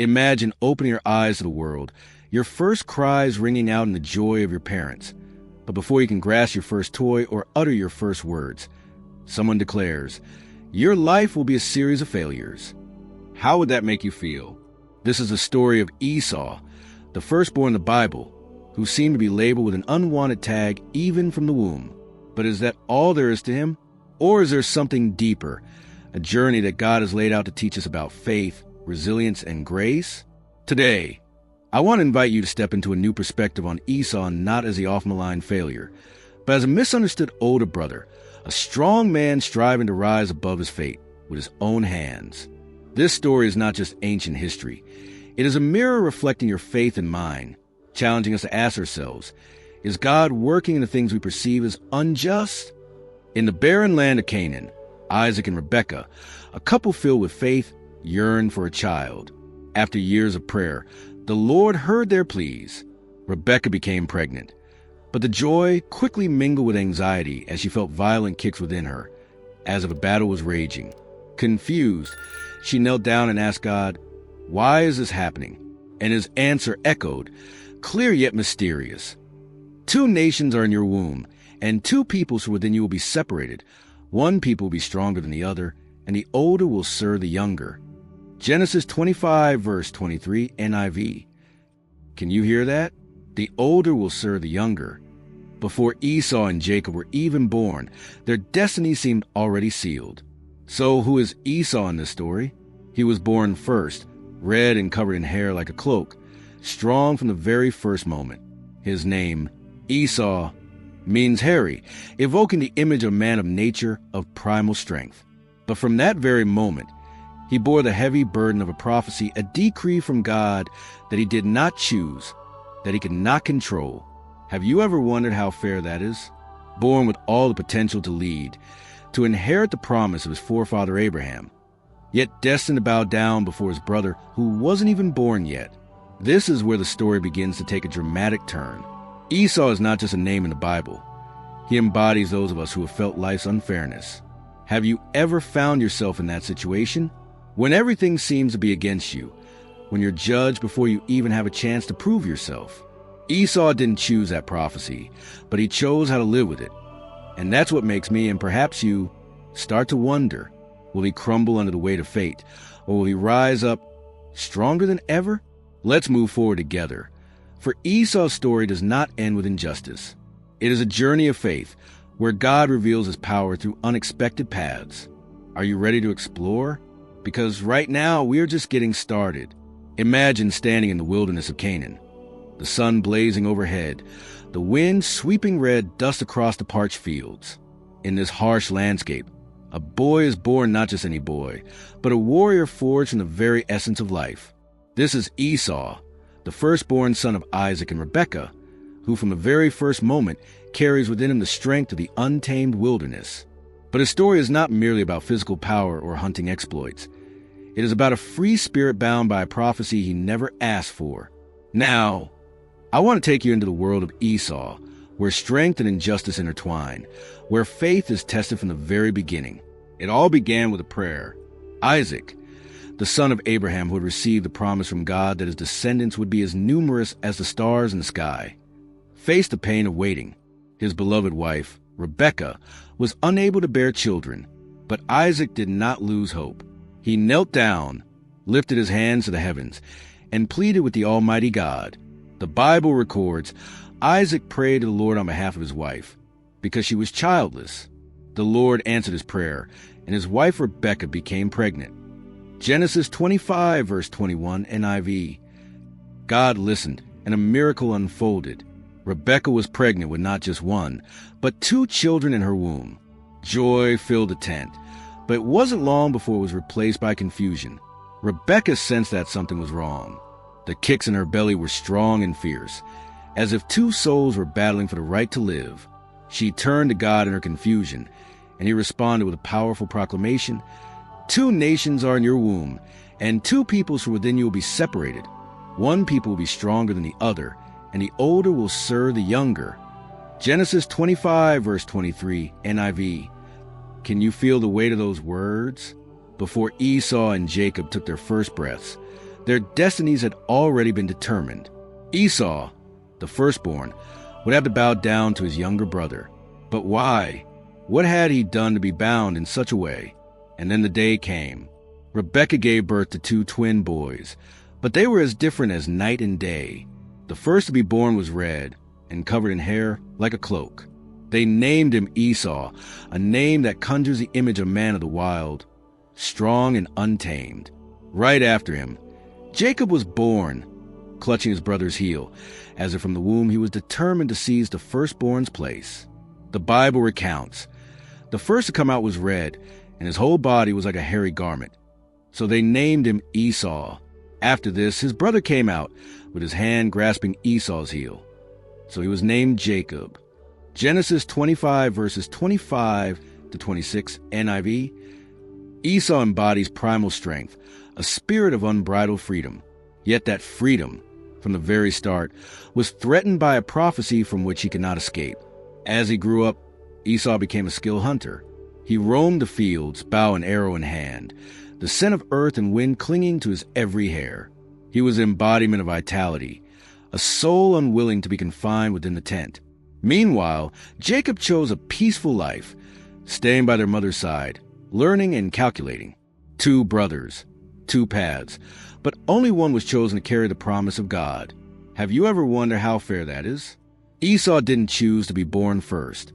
Imagine opening your eyes to the world, your first cries ringing out in the joy of your parents. But before you can grasp your first toy or utter your first words, someone declares, "Your life will be a series of failures." How would that make you feel? This is the story of Esau, the firstborn in the Bible, who seemed to be labeled with an unwanted tag even from the womb. But is that all there is to him? Or is there something deeper, a journey that God has laid out to teach us about faith, resilience, and grace? Today, I want to invite you to step into a new perspective on Esau, not as the off-maligned failure, but as a misunderstood older brother, a strong man striving to rise above his fate with his own hands. This story is not just ancient history. It is a mirror reflecting your faith and mine, challenging us to ask ourselves, is God working in the things we perceive as unjust? In the barren land of Canaan, Isaac and Rebekah, a couple filled with faith, yearned for a child. After years of prayer, the Lord heard their pleas. Rebekah became pregnant, but the joy quickly mingled with anxiety as she felt violent kicks within her, as if a battle was raging. Confused, she knelt down and asked God, "Why is this happening?" And his answer echoed, clear yet mysterious. "Two nations are in your womb, and two peoples from within you will be separated. One people will be stronger than the other, and the older will serve the younger." Genesis 25, verse 23, NIV. Can you hear that? The older will serve the younger. Before Esau and Jacob were even born, their destiny seemed already sealed. So who is Esau in this story? He was born first, red and covered in hair like a cloak, strong from the very first moment. His name, Esau, means hairy, evoking the image of a man of nature, of primal strength. But from that very moment, he bore the heavy burden of a prophecy, a decree from God that he did not choose, that he could not control. Have you ever wondered how fair that is? Born with all the potential to lead, to inherit the promise of his forefather Abraham, yet destined to bow down before his brother who wasn't even born yet. This is where the story begins to take a dramatic turn. Esau is not just a name in the Bible. He embodies those of us who have felt life's unfairness. Have you ever found yourself in that situation? When everything seems to be against you, when you're judged before you even have a chance to prove yourself. Esau didn't choose that prophecy, but he chose how to live with it. And that's what makes me, and perhaps you, start to wonder, will he crumble under the weight of fate, or will he rise up stronger than ever? Let's move forward together. For Esau's story does not end with injustice. It is a journey of faith, where God reveals his power through unexpected paths. Are you ready to explore? Because right now, we are just getting started. Imagine standing in the wilderness of Canaan, the sun blazing overhead, the wind sweeping red dust across the parched fields. In this harsh landscape, a boy is born, not just any boy, but a warrior forged from the very essence of life. This is Esau, the firstborn son of Isaac and Rebekah, who from the very first moment carries within him the strength of the untamed wilderness. But his story is not merely about physical power or hunting exploits. It is about a free spirit bound by a prophecy he never asked for. Now, I want to take you into the world of Esau, where strength and injustice intertwine, where faith is tested from the very beginning. It all began with a prayer. Isaac, the son of Abraham, who had received the promise from God that his descendants would be as numerous as the stars in the sky, faced the pain of waiting. His beloved wife, Rebekah, was unable to bear children, but Isaac did not lose hope. He knelt down, lifted his hands to the heavens, and pleaded with the Almighty God. The Bible records Isaac prayed to the Lord on behalf of his wife, because she was childless. The Lord answered his prayer, and his wife Rebekah became pregnant. Genesis 25, verse 21, NIV. God listened, and a miracle unfolded. Rebekah was pregnant with not just one, but two children in her womb. Joy filled the tent, but it wasn't long before it was replaced by confusion. Rebekah sensed that something was wrong. The kicks in her belly were strong and fierce, as if two souls were battling for the right to live. She turned to God in her confusion, and he responded with a powerful proclamation. "Two nations are in your womb, and two peoples from within you will be separated. One people will be stronger than the other, and the older will serve the younger." Genesis 25, verse 23, NIV. Can you feel the weight of those words? Before Esau and Jacob took their first breaths, Their destinies had already been determined. Esau, the firstborn, would have to bow down to his younger brother. But why? What had he done to be bound in such a way? And then the day came. Rebekah gave birth to 2 twin boys, but they were as different as night and day. The first to be born was red and covered in hair like a cloak. They named him Esau, a name that conjures the image of a man of the wild, strong and untamed. Right after him, Jacob was born, clutching his brother's heel, as if from the womb he was determined to seize the firstborn's place. The Bible recounts, the first to come out was red, and his whole body was like a hairy garment. So they named him Esau. After this, his brother came out, with his hand grasping Esau's heel. So he was named Jacob. Genesis 25, verses 25 to 26, NIV. Esau embodies primal strength, a spirit of unbridled freedom. Yet that freedom, from the very start, was threatened by a prophecy from which he could not escape. As he grew up, Esau became a skilled hunter. He roamed the fields, bow and arrow in hand, the scent of earth and wind clinging to his every hair. He was the embodiment of vitality, a soul unwilling to be confined within the tent. Meanwhile, Jacob chose a peaceful life, staying by their mother's side, learning and calculating. 2 brothers, 2 paths, but only one was chosen to carry the promise of God. Have you ever wondered how fair that is? Esau didn't choose to be born first,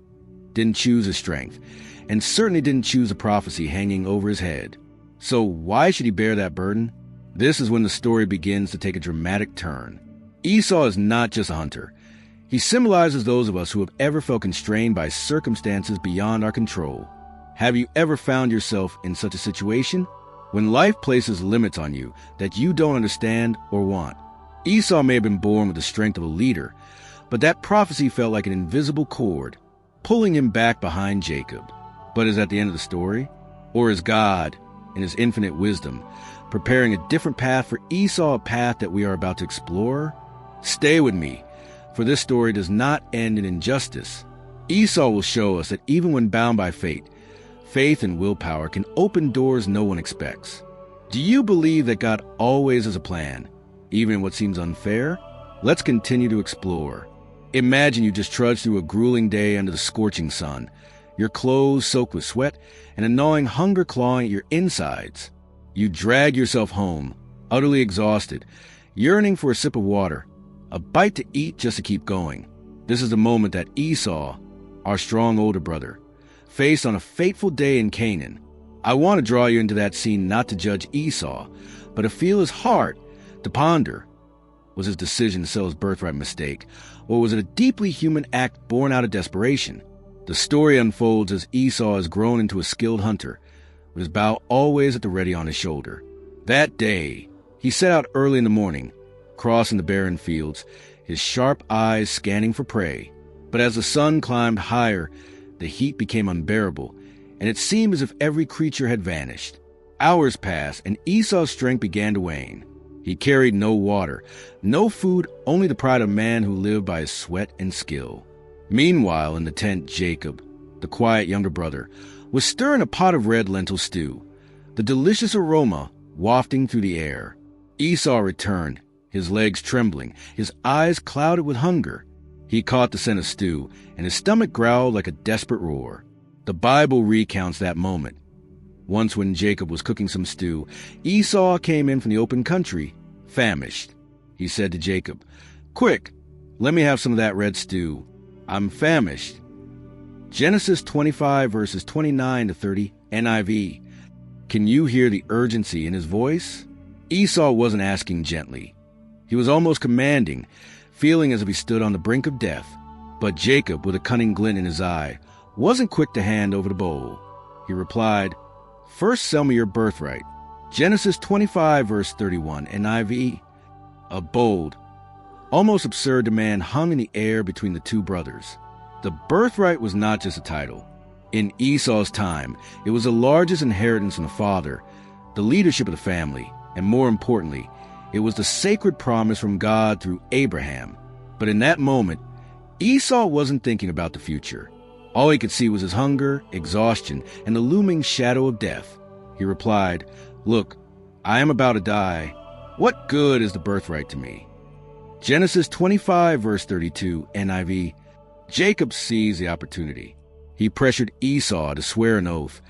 didn't choose his strength, and certainly didn't choose a prophecy hanging over his head. So why should he bear that burden? This is when the story begins to take a dramatic turn. Esau is not just a hunter. He symbolizes those of us who have ever felt constrained by circumstances beyond our control. Have you ever found yourself in such a situation? When life places limits on you that you don't understand or want. Esau may have been born with the strength of a leader, but that prophecy felt like an invisible cord, pulling him back behind Jacob. But is that the end of the story? Or is God, in his infinite wisdom, preparing a different path for Esau, a path that we are about to explore? Stay with me, for this story does not end in injustice. Esau will show us that even when bound by fate, faith and willpower can open doors no one expects. Do you believe that God always has a plan, even in what seems unfair? Let's continue to explore. Imagine you just trudge through a grueling day under the scorching sun, your clothes soaked with sweat and a gnawing hunger clawing at your insides. You drag yourself home, utterly exhausted, yearning for a sip of water, a bite to eat just to keep going. This is the moment that Esau, our strong older brother, faced on a fateful day in Canaan. I want to draw you into that scene not to judge Esau, but to feel his heart, to ponder. Was his decision to sell his birthright a mistake, or was it a deeply human act born out of desperation? The story unfolds as Esau has grown into a skilled hunter, with his bow always at the ready on his shoulder. That day, he set out early in the morning, crossing the barren fields, his sharp eyes scanning for prey. But as the sun climbed higher, the heat became unbearable, and it seemed as if every creature had vanished. Hours passed, and Esau's strength began to wane. He carried no water, no food, only the pride of man who lived by his sweat and skill. Meanwhile, in the tent, Jacob, the quiet younger brother, was stirring a pot of red lentil stew, the delicious aroma wafting through the air. Esau returned, his legs trembling, his eyes clouded with hunger. He caught the scent of stew, and his stomach growled like a desperate roar. The Bible recounts that moment. Once when Jacob was cooking some stew, Esau came in from the open country, famished. He said to Jacob, "Quick, let me have some of that red stew. I'm famished." Genesis 25, verses 29 to 30, NIV. Can you hear the urgency in his voice? Esau wasn't asking gently. He was almost commanding, feeling as if he stood on the brink of death. But Jacob, with a cunning glint in his eye, wasn't quick to hand over the bowl. He replied, "First sell me your birthright." Genesis 25, verse 31, NIV. A bold, almost absurd demand hung in the air between the 2 brothers. The birthright was not just a title. In Esau's time, it was the largest inheritance from the father, the leadership of the family, and more importantly, it was the sacred promise from God through Abraham. But in that moment, Esau wasn't thinking about the future. All he could see was his hunger, exhaustion, and the looming shadow of death. He replied, "Look, I am about to die. What good is the birthright to me? Genesis 25, verse 32, NIV. Jacob seized the opportunity. He pressured Esau to swear an oath,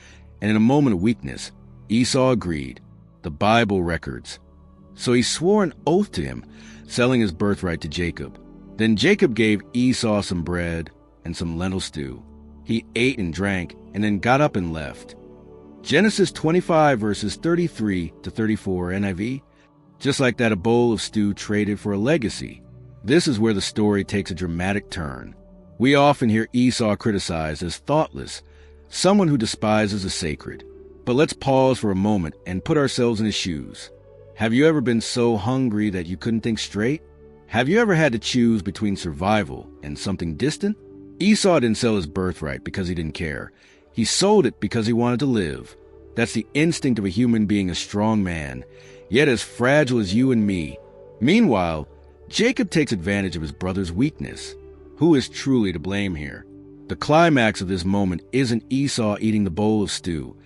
and in a moment of weakness, Esau agreed. The Bible records. So he swore an oath to him, selling his birthright to Jacob. Then Jacob gave Esau some bread and some lentil stew. He ate and drank, and then got up and left. Genesis 25, verses 33 to 34, NIV. Just like that, a bowl of stew traded for a legacy. This is where the story takes a dramatic turn. We often hear Esau criticized as thoughtless, someone who despises the sacred. But let's pause for a moment and put ourselves in his shoes. Have you ever been so hungry that you couldn't think straight? Have you ever had to choose between survival and something distant? Esau didn't sell his birthright because he didn't care. He sold it because he wanted to live. That's the instinct of a human being, a strong man, yet as fragile as you and me. Meanwhile, Jacob takes advantage of his brother's weakness. Who is truly to blame here? The climax of this moment isn't Esau eating the bowl of stew.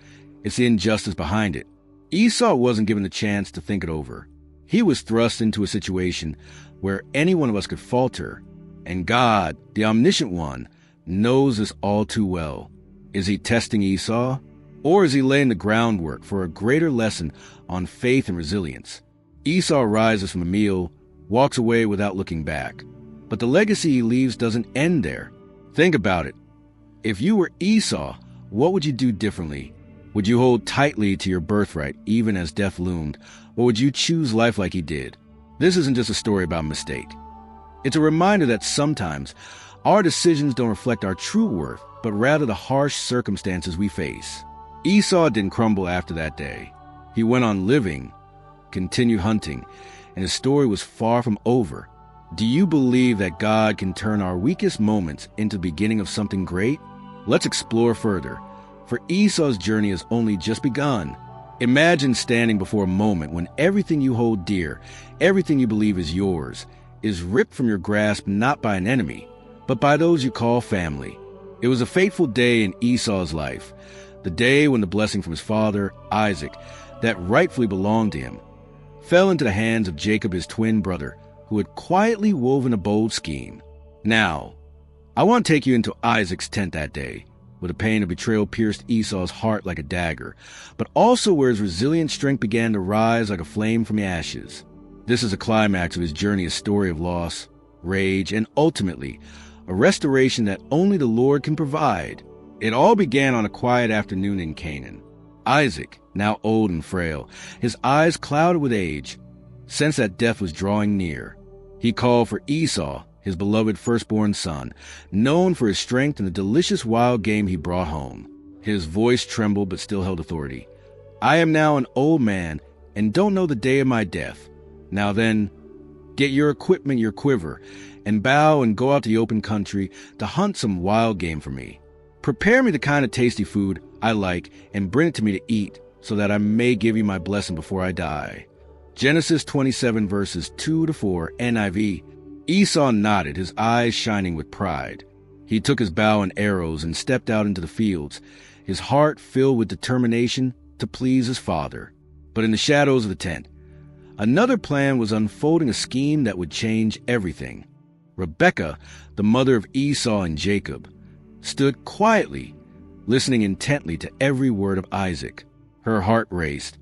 It's the injustice behind it. Esau wasn't given the chance to think it over. He was thrust into a situation where any one of us could falter, and God, the omniscient one, knows this all too well. Is he testing Esau? Or is he laying the groundwork for a greater lesson on faith and resilience? Esau rises from a meal, walks away without looking back. But the legacy he leaves doesn't end there. Think about it. If you were Esau, what would you do differently? Would you hold tightly to your birthright even as death loomed, or would you choose life like he did? This isn't just a story about mistake. It's a reminder that sometimes our decisions don't reflect our true worth, but rather the harsh circumstances we face. Esau didn't crumble after that day. He went on living, continued hunting, and his story was far from over. Do you believe that God can turn our weakest moments into the beginning of something great? Let's explore further, for Esau's journey has only just begun. Imagine standing before a moment when everything you hold dear, everything you believe is yours, is ripped from your grasp not by an enemy, but by those you call family. It was a fateful day in Esau's life, the day when the blessing from his father, Isaac, that rightfully belonged to him, fell into the hands of Jacob, his twin brother, who had quietly woven a bold scheme. Now, I want to take you into Isaac's tent that day, where the pain of betrayal pierced Esau's heart like a dagger, but also where his resilient strength began to rise like a flame from the ashes. This is a climax of his journey, a story of loss, rage, and ultimately, a restoration that only the Lord can provide. It all began on a quiet afternoon in Canaan. Isaac, now old and frail, his eyes clouded with age, sensed that death was drawing near. He called for Esau, his beloved firstborn son, known for his strength and the delicious wild game he brought home. His voice trembled but still held authority. I am now an old man and don't know the day of my death. Now then, get your equipment, your quiver, and bow and go out to the open country to hunt some wild game for me. Prepare me the kind of tasty food I like and bring it to me to eat so that I may give you my blessing before I die. Genesis 27 verses 2 to 4 NIV. Esau nodded, his eyes shining with pride. He took his bow and arrows and stepped out into the fields, his heart filled with determination to please his father. But in the shadows of the tent, another plan was unfolding, a scheme that would change everything. Rebekah, the mother of Esau and Jacob, stood quietly, listening intently to every word of Isaac. Her heart raced,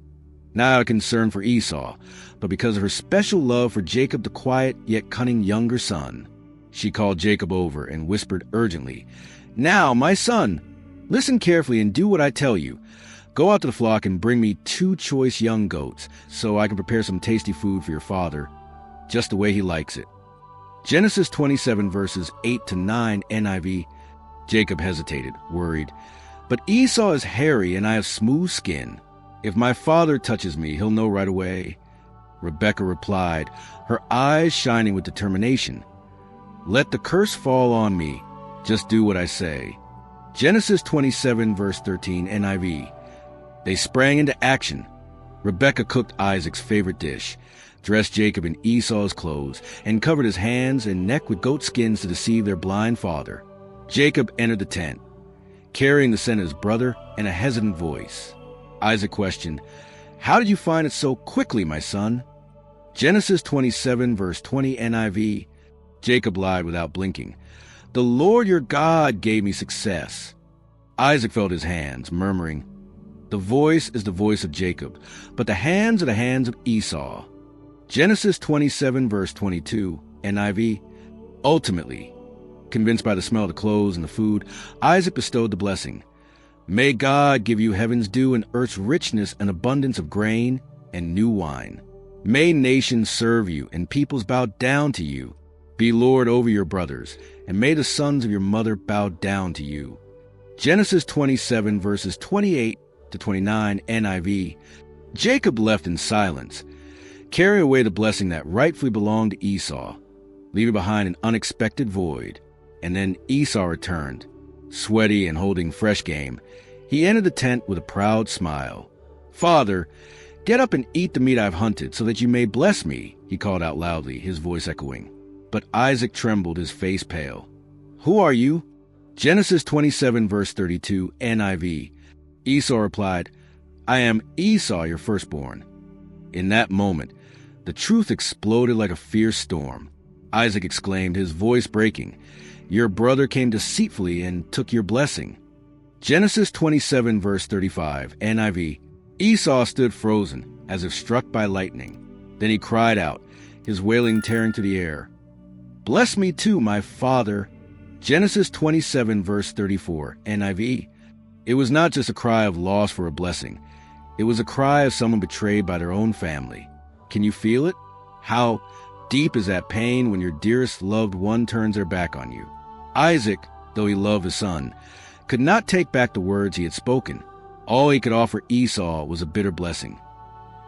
not out of concern for Esau, but because of her special love for Jacob, the quiet yet cunning younger son. She called Jacob over and whispered urgently, Now, my son, listen carefully and do what I tell you. Go out to the flock and bring me 2 choice young goats so I can prepare some tasty food for your father, just the way he likes it. Genesis 27 verses 8 to 9 NIV. Jacob hesitated, worried. But Esau is hairy and I have smooth skin. If my father touches me, he'll know right away. Rebekah replied, her eyes shining with determination. Let the curse fall on me. Just do what I say. Genesis 27 verse 13 NIV. They sprang into action. Rebekah cooked Isaac's favorite dish, dressed Jacob in Esau's clothes, and covered his hands and neck with goat skins to deceive their blind father. Jacob entered the tent, carrying the scent of his brother and a hesitant voice. Isaac questioned, How did you find it so quickly, my son? Genesis 27, verse 20 NIV. Jacob lied without blinking. The Lord your God gave me success. Isaac felt his hands, murmuring, the voice is the voice of Jacob, but the hands are the hands of Esau. Genesis 27, verse 22 NIV. Ultimately, convinced by the smell of the clothes and the food, Isaac bestowed the blessing. May God give you heaven's dew and earth's richness and abundance of grain and new wine. May nations serve you and peoples bow down to you. Be Lord over your brothers, and may the sons of your mother bow down to you. Genesis 27, verses 28 to 29 NIV. Jacob left in silence, carrying away the blessing that rightfully belonged to Esau, leaving behind an unexpected void. And then Esau returned, sweaty and holding fresh game. He entered the tent with a proud smile. Father, get up and eat the meat I've hunted, so that you may bless me, he called out loudly, his voice echoing. But Isaac trembled, his face pale. Who are you? Genesis 27, verse 32 NIV. Esau replied, I am Esau, your firstborn. In that moment, the truth exploded like a fierce storm. Isaac exclaimed, his voice breaking, your brother came deceitfully and took your blessing. Genesis 27, verse 35 NIV. Esau stood frozen, as if struck by lightning. Then he cried out, his wailing tearing to the air. Bless me too, my father. Genesis 27, verse 34 NIV. It was not just a cry of loss for a blessing. It was a cry of someone betrayed by their own family. Can you feel it? How deep is that pain when your dearest loved one turns their back on you? Isaac, though he loved his son, could not take back the words he had spoken. All he could offer Esau was a bitter blessing.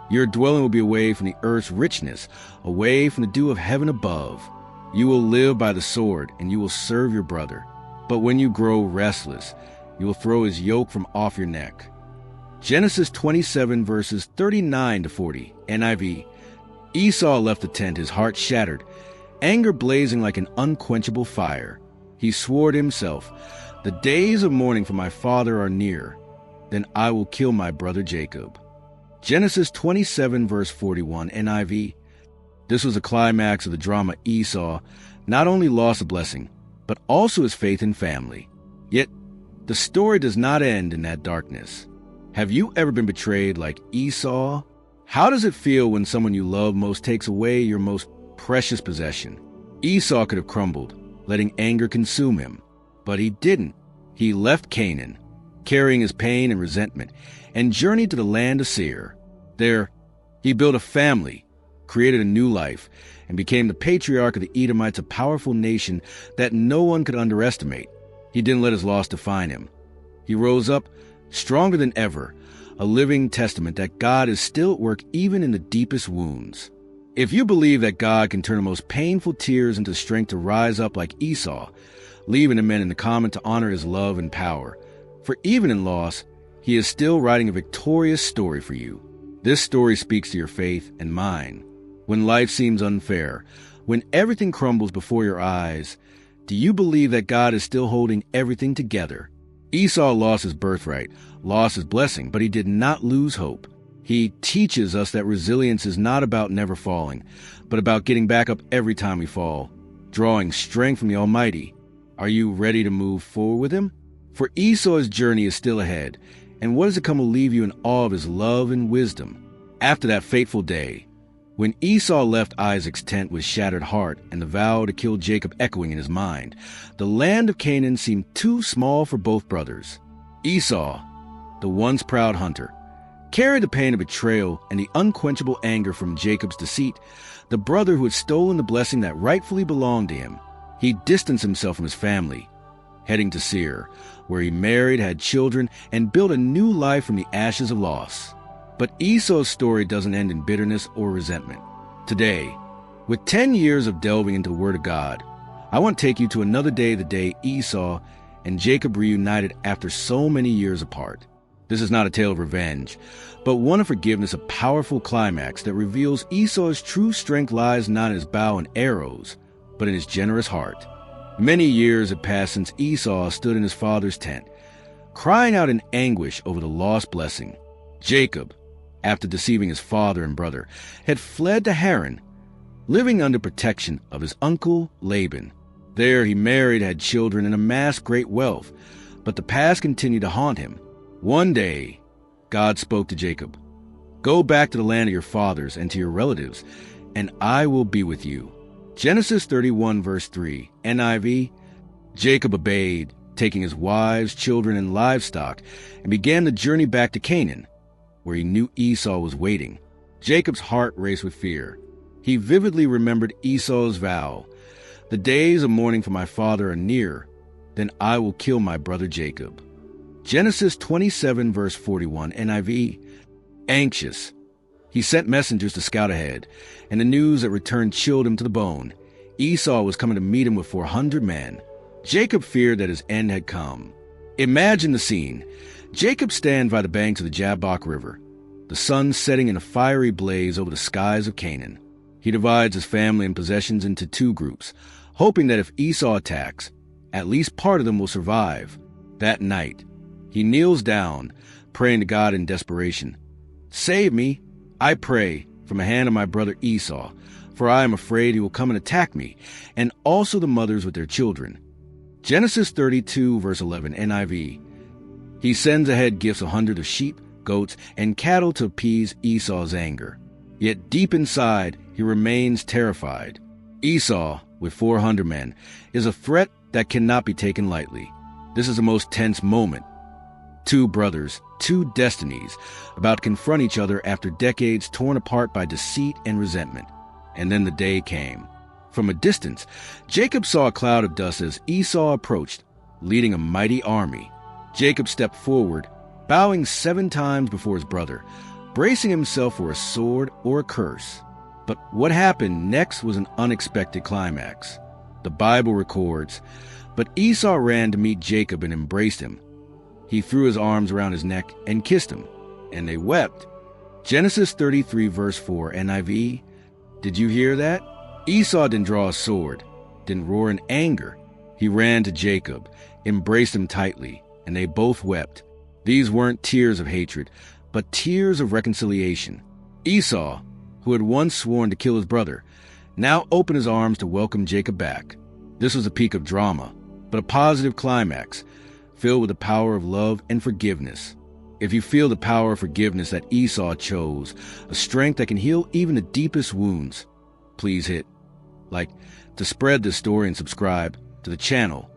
Your dwelling will be away from the earth's richness, away from the dew of heaven above. You will live by the sword, and you will serve your brother. But when you grow restless, you will throw his yoke from off your neck. Genesis 27, verses 39 to 40 NIV. Esau left the tent, his heart shattered, anger blazing like an unquenchable fire. He swore to himself, the days of mourning for my father are near. Then I will kill my brother Jacob. Genesis 27, verse 41 NIV. This was a climax of the drama. Esau not only lost a blessing, but also his faith in family. Yet, the story does not end in that darkness. Have you ever been betrayed like Esau? How does it feel when someone you love most takes away your most precious possession? Esau could have crumbled, letting anger consume him. But he didn't. He left Canaan, carrying his pain and resentment, and journeyed to the land of Seir. There, he built a family, created a new life, and became the patriarch of the Edomites, a powerful nation that no one could underestimate. He didn't let his loss define him. He rose up stronger than ever, a living testament that God is still at work even in the deepest wounds. If you believe that God can turn the most painful tears into strength to rise up like Esau, leave an amen in the comment to honor his love and power. For even in loss, he is still writing a victorious story for you. This story speaks to your faith and mine. When life seems unfair, when everything crumbles before your eyes, do you believe that God is still holding everything together? Esau lost his birthright, lost his blessing, but he did not lose hope. He teaches us that resilience is not about never falling, but about getting back up every time we fall, drawing strength from the Almighty. Are you ready to move forward with him? For Esau's journey is still ahead, and what is to come will leave you in awe of his love and wisdom. After that fateful day, when Esau left Isaac's tent with shattered heart and the vow to kill Jacob echoing in his mind, the land of Canaan seemed too small for both brothers. Esau, the once proud hunter, carried the pain of betrayal and the unquenchable anger from Jacob's deceit, the brother who had stolen the blessing that rightfully belonged to him. He distanced himself from his family, heading to Seir, where he married, had children, and built a new life from the ashes of loss. But Esau's story doesn't end in bitterness or resentment. Today, with 10 years of delving into the Word of God, I want to take you to another day, the day Esau and Jacob reunited after so many years apart. This is not a tale of revenge, but one of forgiveness, a powerful climax that reveals Esau's true strength lies not in his bow and arrows, but in his generous heart. Many years had passed since Esau stood in his father's tent, crying out in anguish over the lost blessing. Jacob, after deceiving his father and brother, had fled to Haran, living under protection of his uncle Laban. There he married, had children, and amassed great wealth. But the past continued to haunt him. One day, God spoke to Jacob, "Go back to the land of your fathers and to your relatives, and I will be with you." Genesis 31 verse 3, NIV. Jacob obeyed, taking his wives, children, and livestock, and began the journey back to Canaan, where he knew Esau was waiting. Jacob's heart raced with fear. He vividly remembered Esau's vow, "The days of mourning for my father are near, then I will kill my brother Jacob." Genesis 27 verse 41, NIV. Anxious, he sent messengers to scout ahead, and the news that returned chilled him to the bone. Esau was coming to meet him with 400 men. Jacob feared that his end had come. Imagine the scene. Jacob stands by the banks of the Jabbok River, the sun setting in a fiery blaze over the skies of Canaan. He divides his family and possessions into two groups, hoping that if Esau attacks, at least part of them will survive. That night, he kneels down, praying to God in desperation. "Save me, I pray, from the hand of my brother Esau, for I am afraid he will come and attack me, and also the mothers with their children." Genesis 32 verse 11, NIV. He sends ahead gifts 100 of sheep, goats, and cattle to appease Esau's anger. Yet deep inside, he remains terrified. Esau, with 400 men, is a threat that cannot be taken lightly. This is the most tense moment. Two brothers, two destinies, about to confront each other after decades torn apart by deceit and resentment. And then the day came. From a distance, Jacob saw a cloud of dust as Esau approached, leading a mighty army. Jacob stepped forward, bowing 7 times before his brother, bracing himself for a sword or a curse. But what happened next was an unexpected climax. The Bible records, "But Esau ran to meet Jacob and embraced him. He threw his arms around his neck and kissed him, and they wept." Genesis 33 verse 4, NIV. Did you hear that? Esau didn't draw a sword, didn't roar in anger. He ran to Jacob, embraced him tightly, and they both wept. These weren't tears of hatred, but tears of reconciliation. Esau, who had once sworn to kill his brother, now opened his arms to welcome Jacob back. This was a peak of drama, but a positive climax, filled with the power of love and forgiveness. If you feel the power of forgiveness that Esau chose, a strength that can heal even the deepest wounds, please hit like to spread this story and subscribe to the channel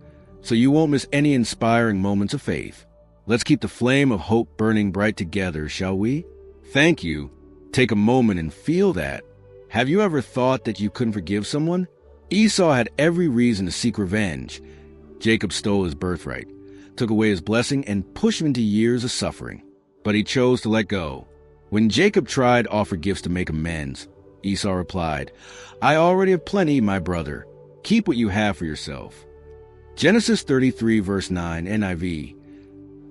so you won't miss any inspiring moments of faith. Let's keep the flame of hope burning bright together, shall we? Thank you. Take a moment and feel that. Have you ever thought that you couldn't forgive someone? Esau had every reason to seek revenge. Jacob stole his birthright, took away his blessing, and pushed him into years of suffering. But he chose to let go. When Jacob tried to offer gifts to make amends, Esau replied, "I already have plenty, my brother. Keep what you have for yourself." Genesis 33 verse 9, NIV.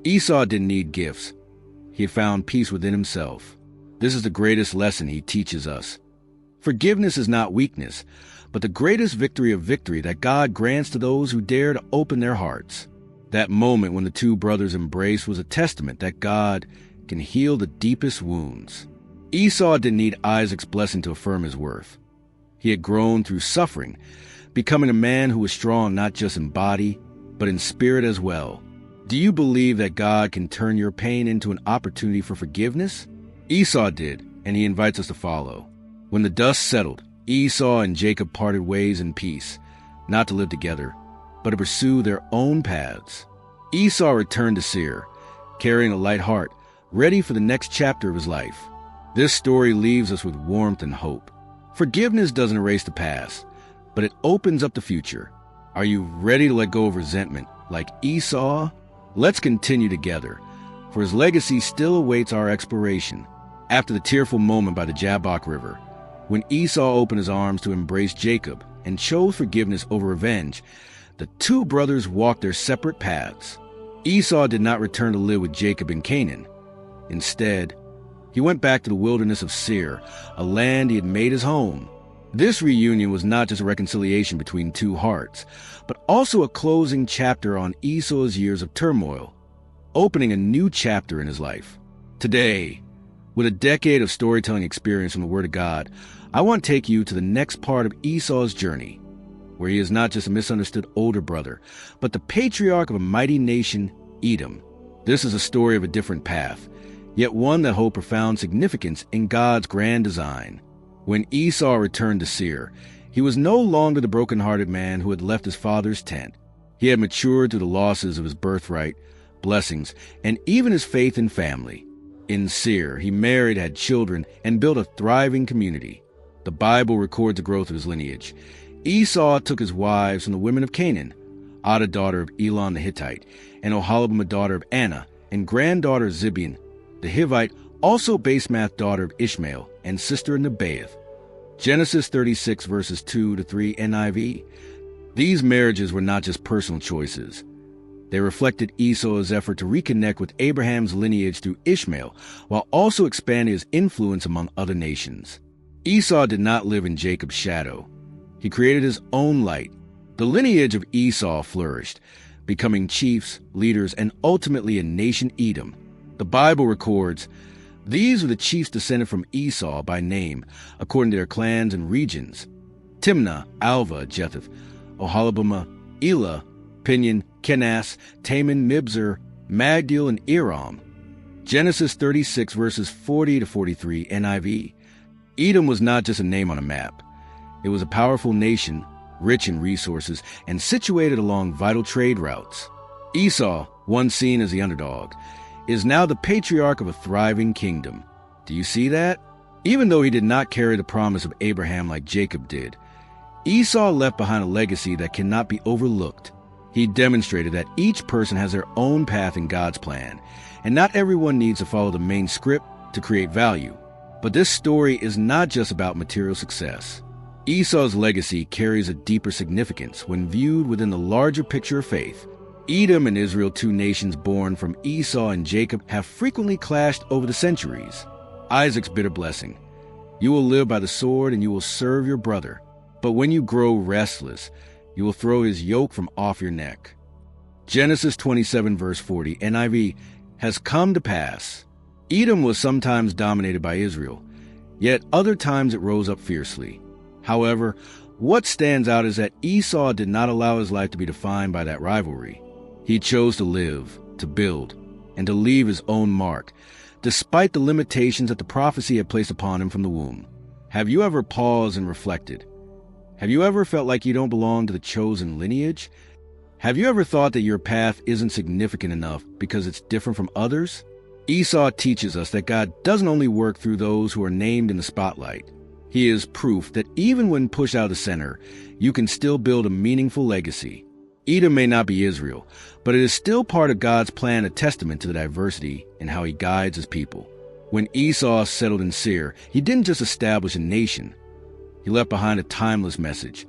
Esau didn't need gifts. He had found peace within himself. This is the greatest lesson he teaches us. Forgiveness is not weakness, but the greatest victory of victory that God grants to those who dare to open their hearts. That moment when the two brothers embraced was a testament that God can heal the deepest wounds. Esau didn't need Isaac's blessing to affirm his worth. He had grown through suffering, becoming a man who was strong not just in body, but in spirit as well. Do you believe that God can turn your pain into an opportunity for forgiveness? Esau did, and he invites us to follow. When the dust settled, Esau and Jacob parted ways in peace, not to live together, but to pursue their own paths. Esau returned to Seir, carrying a light heart, ready for the next chapter of his life. This story leaves us with warmth and hope. Forgiveness doesn't erase the past, but it opens up the future. Are you ready to let go of resentment like Esau? Let's continue together, for his legacy still awaits our exploration. After the tearful moment by the Jabbok River, when Esau opened his arms to embrace Jacob and chose forgiveness over revenge, the two brothers walked their separate paths. Esau did not return to live with Jacob in Canaan. Instead, he went back to the wilderness of Seir, a land he had made his home. This reunion was not just a reconciliation between two hearts, but also a closing chapter on Esau's years of turmoil, opening a new chapter in his life. Today, With a decade of storytelling experience from the Word of God, I want to take you to the next part of Esau's journey, where he is not just a misunderstood older brother, but the patriarch of a mighty nation, Edom. This is a story of a different path, yet one that holds profound significance in God's grand design. When Esau returned to Seir, he was no longer the broken-hearted man who had left his father's tent. He had matured through the losses of his birthright, blessings, and even his faith in family. In Seir, he married, had children, and built a thriving community. The Bible records the growth of his lineage. Esau took his wives from the women of Canaan, Adah daughter of Elon the Hittite, and Oholibamah daughter of Anna, and granddaughter of Zibeon the Hivite, also Basemath daughter of Ishmael, and sister of Nebaioth. Genesis 36 verses 2-3 NIV. These marriages were not just personal choices. They reflected Esau's effort to reconnect with Abraham's lineage through Ishmael, while also expanding his influence among other nations. Esau did not live in Jacob's shadow. He created his own light. The lineage of Esau flourished, becoming chiefs, leaders, and ultimately a nation, Edom. The Bible records, "These were the chiefs descended from Esau by name, according to their clans and regions: Timnah, Alva, Jetheth, Oholibamah, Elah, Pinion, Kenaz, Taman, Mibzar, Magdiel, and Iram." Genesis 36 verses 40-43 NIV. Edom was not just a name on a map. It was a powerful nation, rich in resources, and situated along vital trade routes. Esau, once seen as the underdog, is now the patriarch of a thriving kingdom. Do you see that? Even though he did not carry the promise of Abraham like Jacob did, Esau left behind a legacy that cannot be overlooked. He demonstrated that each person has their own path in God's plan, and not everyone needs to follow the main script to create value. But this story is not just about material success. Esau's legacy carries a deeper significance when viewed within the larger picture of faith. Edom and Israel, two nations born from Esau and Jacob, have frequently clashed over the centuries. Isaac's bitter blessing: "You will live by the sword and you will serve your brother. But when you grow restless, you will throw his yoke from off your neck." Genesis 27 verse 40 NIV has come to pass. Edom was sometimes dominated by Israel, yet other times it rose up fiercely. However, what stands out is that Esau did not allow his life to be defined by that rivalry. He chose to live, to build, and to leave his own mark, despite the limitations that the prophecy had placed upon him from the womb. Have you ever paused and reflected? Have you ever felt like you don't belong to the chosen lineage? Have you ever thought that your path isn't significant enough because it's different from others? Esau teaches us that God doesn't only work through those who are named in the spotlight. He is proof that even when pushed out of the center, you can still build a meaningful legacy. Edom may not be Israel, but it is still part of God's plan, a testament to the diversity in how he guides his people. When Esau settled in Seir, he didn't just establish a nation. He left behind a timeless message.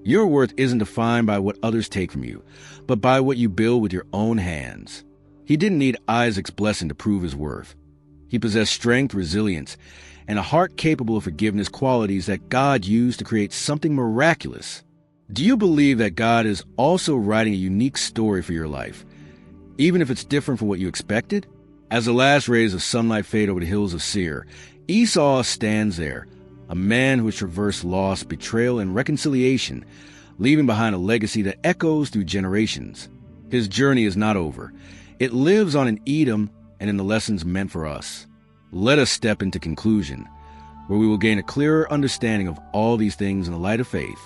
Your worth isn't defined by what others take from you, but by what you build with your own hands. He didn't need Isaac's blessing to prove his worth. He possessed strength, resilience, and a heart capable of forgiveness, qualities that God used to create something miraculous. Do you believe that God is also writing a unique story for your life, even if it's different from what you expected? As the last rays of sunlight fade over the hills of Seir, Esau stands there, a man who has traversed loss, betrayal, and reconciliation, leaving behind a legacy that echoes through generations. His journey is not over. It lives on in Edom and in the lessons meant for us. Let us step into conclusion, where we will gain a clearer understanding of all these things in the light of faith.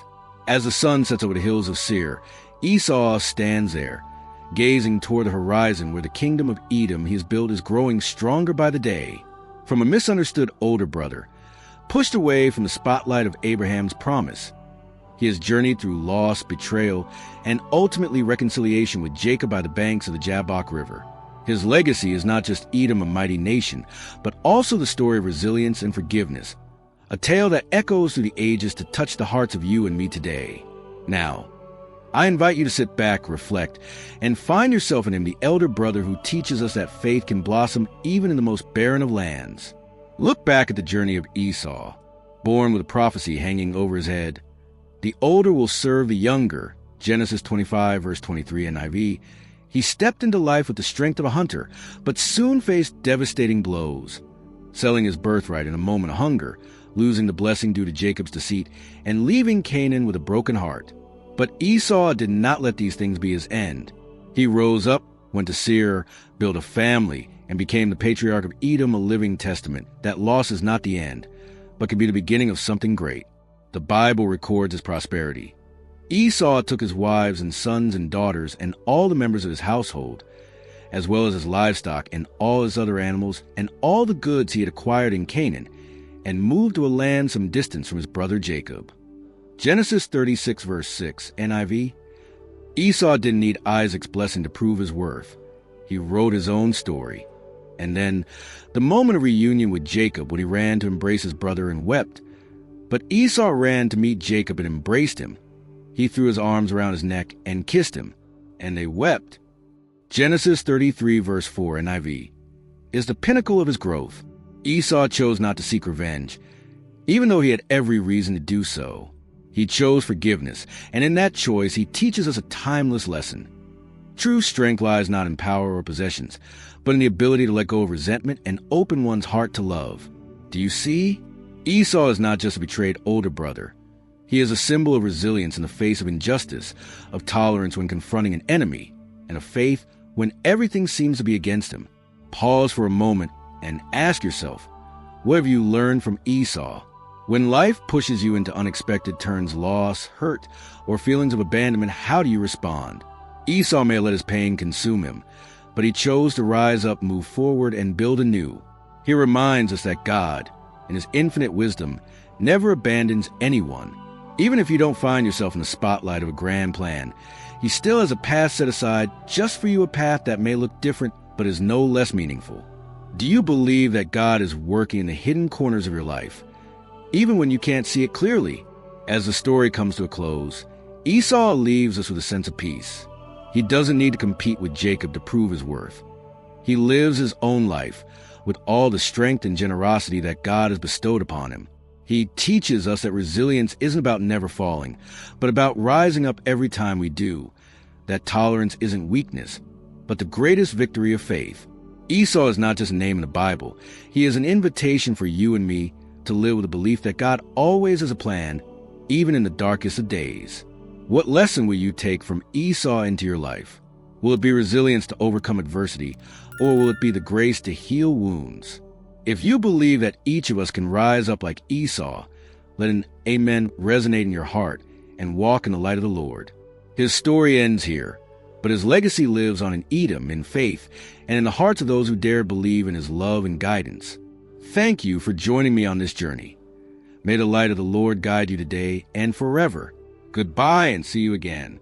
As the sun sets over the hills of Seir, Esau stands there, gazing toward the horizon where the kingdom of Edom he has built is growing stronger by the day. From a misunderstood older brother, pushed away from the spotlight of Abraham's promise, he has journeyed through loss, betrayal, and ultimately reconciliation with Jacob by the banks of the Jabbok River. His legacy is not just Edom, a mighty nation, but also the story of resilience and forgiveness, a tale that echoes through the ages to touch the hearts of you and me today. Now, I invite you to sit back, reflect, and find yourself in him, the elder brother who teaches us that faith can blossom even in the most barren of lands. Look back at the journey of Esau, born with a prophecy hanging over his head. The older will serve the younger, Genesis 25, verse 23 NIV. He stepped into life with the strength of a hunter, but soon faced devastating blows. selling his birthright in a moment of hunger, losing the blessing due to Jacob's deceit, and leaving Canaan with a broken heart. But Esau did not let these things be his end. He rose up, went to Seir, built a family, and became the patriarch of Edom, a living testament that loss is not the end, but can be the beginning of something great. The Bible records his prosperity. Esau took his wives and sons and daughters and all the members of his household, as well as his livestock and all his other animals and all the goods he had acquired in Canaan, and moved to a land some distance from his brother Jacob. Genesis 36 verse 6, NIV. Esau didn't need Isaac's blessing to prove his worth. He wrote his own story. And then, the moment of reunion with Jacob when he ran to embrace his brother and wept. But Esau ran to meet Jacob and embraced him. He threw his arms around his neck and kissed him, and they wept. Genesis 33 verse 4, NIV, is the pinnacle of his growth. Esau chose not to seek revenge, even though he had every reason to do so. He chose forgiveness, and in that choice he teaches us a timeless lesson. True strength lies not in power or possessions, but in the ability to let go of resentment and open one's heart to love. Do you see? Esau is not just a betrayed older brother. He is a symbol of resilience in the face of injustice, of tolerance when confronting an enemy, and of faith when everything seems to be against him. Pause for a moment and ask yourself, what have you learned from Esau? When life pushes you into unexpected turns, loss, hurt, or feelings of abandonment, how do you respond? Esau may let his pain consume him, but he chose to rise up, move forward, and build anew. He reminds us that God, in his infinite wisdom, never abandons anyone. Even if you don't find yourself in the spotlight of a grand plan, he still has a path set aside just for you, a path that may look different but is no less meaningful. Do you believe that God is working in the hidden corners of your life, even when you can't see it clearly? As the story comes to a close, Esau leaves us with a sense of peace. He doesn't need to compete with Jacob to prove his worth. He lives his own life with all the strength and generosity that God has bestowed upon him. He teaches us that resilience isn't about never falling, but about rising up every time we do. That tolerance isn't weakness, but the greatest victory of faith. Esau is not just a name in the Bible. He is an invitation for you and me to live with the belief that God always has a plan, even in the darkest of days. What lesson will you take from Esau into your life? Will it be resilience to overcome adversity, or will it be the grace to heal wounds? If you believe that each of us can rise up like Esau, let an amen resonate in your heart and walk in the light of the Lord. His story ends here, but his legacy lives on in Edom, in faith, and in the hearts of those who dare believe in his love and guidance. Thank you for joining me on this journey. May the light of the Lord guide you today and forever. Goodbye, and see you again.